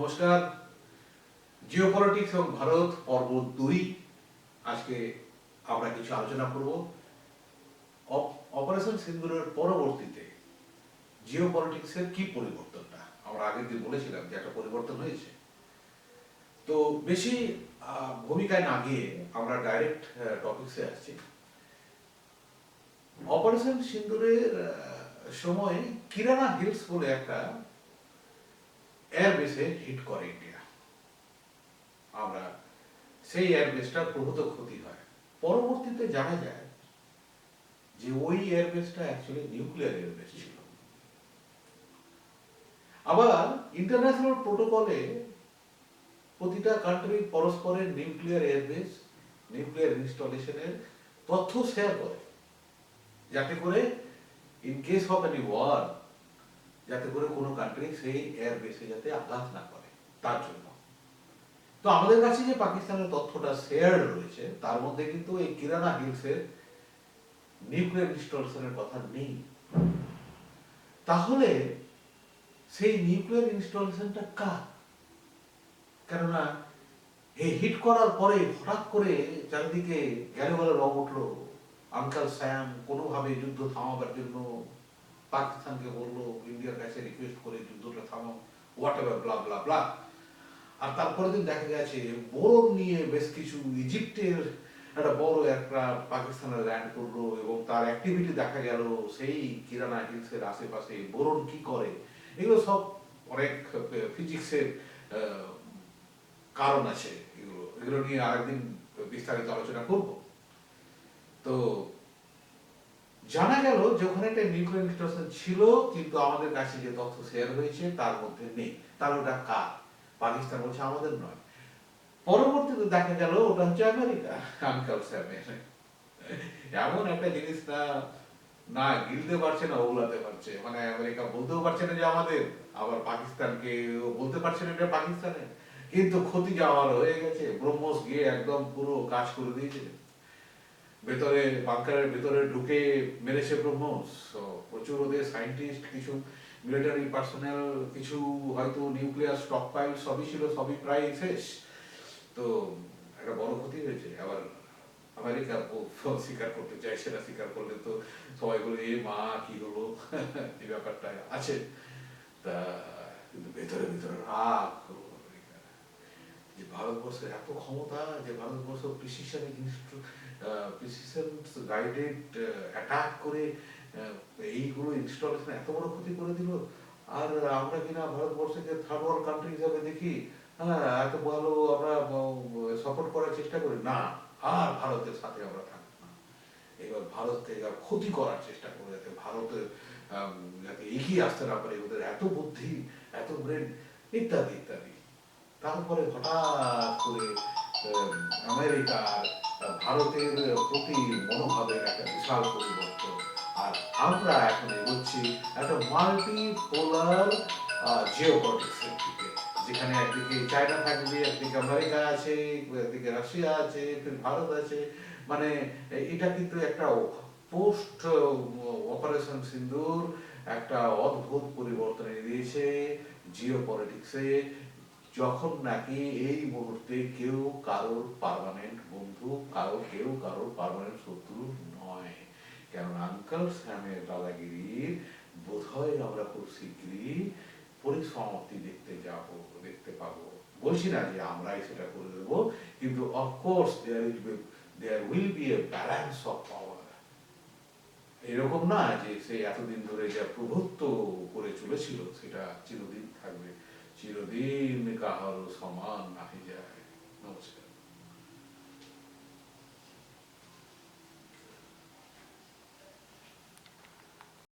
নমস্কার। জিওপলিটিক্স এবং ভারত পর্ব 2। আজকে আমরা কিছু আলোচনা করব অপারেশন সিন্দুরের পরবর্তীতে জিওপলিটিক্সের কি পরিবর্তনটা। আমরা আগের দিন বলেছিলাম যে একটা পরিবর্তন হয়েছে। তো বেশি ভূমিকায় না গিয়ে আমরা ডাইরেক্ট টপিকসে আসছি। অপারেশন সিন্দুরের সময় কিরানা হিলস বলে একটা এয়ারবেসে হিট করে ইন্ডিয়া। আমরা সেই এয়ারবেসটার প্রভূত ক্ষতি হয়। পরবর্তীতে জানা যায় যে ওই এয়ারবেসটা অ্যাকচুয়ালি নিউক্লিয়ার এয়ারবেস ছিল। আবার ইন্টারন্যাশনাল প্রোটোকলে প্রতিটা কান্ট্রি পরস্পরের নিউক্লিয়ার এয়ারবেস, নিউক্লিয়ার ইনস্টলেশনের তথ্য শেয়ার করে, যাতে করে in case of any war, যাতে করে কোনো কান্ট্রি সেই এয়ারবেসে যাতে আঘাত না করে, তার জন্য। তো আমাদের কাছে যে পাকিস্তানের তথ্যটা শেয়ার রয়েছে তার মধ্যে কিন্তু এই কিরানা হিলসের নিউক্লিয়ার ইনস্টলেশনের কথা নেই। তাহলে সেই নিউক্লিয়ার ইনস্টলেশনটা কার? কেননা এই হিট করার পরে হঠাৎ করে চারিদিকে গেলে রং উঠলো। আঙ্কাল স্যাম কোনোভাবে যুদ্ধ থামাবার জন্য পাকিস্তানকে বললো, ইন্ডিয়ার কাছে রিকোয়েস্ট করে যুদ্ধটা থামাও, হোয়াট এভার, ব্লা ব্লা ব্লা। আর তারপরে দিন দেখা গেছে বোরন নিয়ে বেশ কিছু ইজিপ্টের একটা বড় একটা পাকিস্তানে ল্যান্ড করলো এবং তার অ্যাক্টিভিটি দেখা গেল সেই কিরানা হিলসের আশেপাশে। বোরন কি করে, এগুলো সব অনেক ফিজিক্সের কারণ আছে। এগুলো নিয়ে আরেকদিন বিস্তারিত আলোচনা করব। তো জানা গেল যে ওখানে একটা নিউক্লিয়ার ইনস্টলেশন ছিল, কিন্তু আমাদের কাছে যে তথ্য শেয়ার হয়েছে তার মধ্যে নেই। তাহলে ওটা কার? পাকিস্তান বলছে আমাদের নয়। পরবর্তীতে দেখা গেল ওটা হচ্ছে আমেরিকা, আঙ্কাল স্যামের। এমন একটা জিনিস না না গিলতে পারছে না ওগলাতে পারছে। মানে আমেরিকা বলতেও পারছে না যে আমাদের, আবার পাকিস্তানকে বলতে পারছে না এটা পাকিস্তানের। কিন্তু ক্ষতি যাওয়ার হয়ে গেছে। ব্রহ্মোস গিয়ে একদম পুরো কাজ করে দিয়েছে। ভেতরে বাংকারের ভেতরে ঢুকে মেরেছে ব্রহ্মোস। প্রচুর ওদের সায়েন্টিস্ট, কিছু মিলিটারি পার্সোনেল, কিছু হয়তো নিউক্লিয়ার স্টক পাইল সবই ছিল, সবই প্রায় শেষ। তো একটা বড় ক্ষতি হয়েছে। আবার আমেরিকা স্বীকার করতে চাইছে না, স্বীকার করলে তো সবাই বলে এ মা কি হলো, এই ব্যাপারটা আছে। তা কিন্তু ভেতরে ভেতরে রাগ যে ভারতবর্ষের এত ক্ষমতা, যে ভারতবর্ষ প্রিসিশন গাইডেড অ্যাটাক করে এইগুলো ইনস্টলেশন এত বড় ক্ষতি করে দিল। আর আমরা কিনা ভারতবর্ষকে থার্ড ওয়ার্ল্ড কান্ট্রি হিসাবে দেখি, হ্যাঁ এত ভালো আমরা সাপোর্ট করার চেষ্টা করি না। আর ভারতের সাথে আমরা থাকবো না। এবার ভারতকে ক্ষতি করার চেষ্টা করে, যাতে ভারতের যাতে এগিয়ে আসতে না পারে। ওদের এত বুদ্ধি, এত ব্রেন, ইত্যাদি ইত্যাদি। তারপরে হঠাৎ করে আমেরিকার ভারতের প্রতি মনোভাবের একটা বিশাল পরিবর্তন। আর আমরা এখন এগোচ্ছি একটা মাল্টিপোলার জিওপলিটিক্সের দিকে, যেখানে একদিকে চায়না থাকবে, একদিকে আমেরিকা আছে, একদিকে রাশিয়া আছে, একদিকে ভারত আছে। মানে এটা কিন্তু একটা পোস্ট অপারেশন সিন্দুর একটা অদ্ভুত পরিবর্তন এনে দিয়েছে জিওপলিটিক্সে। যখন নাকি এই মুহূর্তে কেউ কারোর পার্মানেন্ট বন্ধু, কেউ কারোর পার্মানেন্ট শত্রু নয়। কেন আঙ্কাল স্যামের দাদাগিরির বোধহয় আমরা খুব শীঘ্রই পরিসমাপ্তি দেখতে পাবো। বলছি না যে আমরাই সেটা করে দেবো, কিন্তু of course there will be a balance of power. এরকম না যে সে এতদিন ধরে যা প্রভুত্ব করে চলেছিল সেটা চিরদিন থাকবে। চিরদিন কাহারও সমান নাহি যায়। নমস্কার।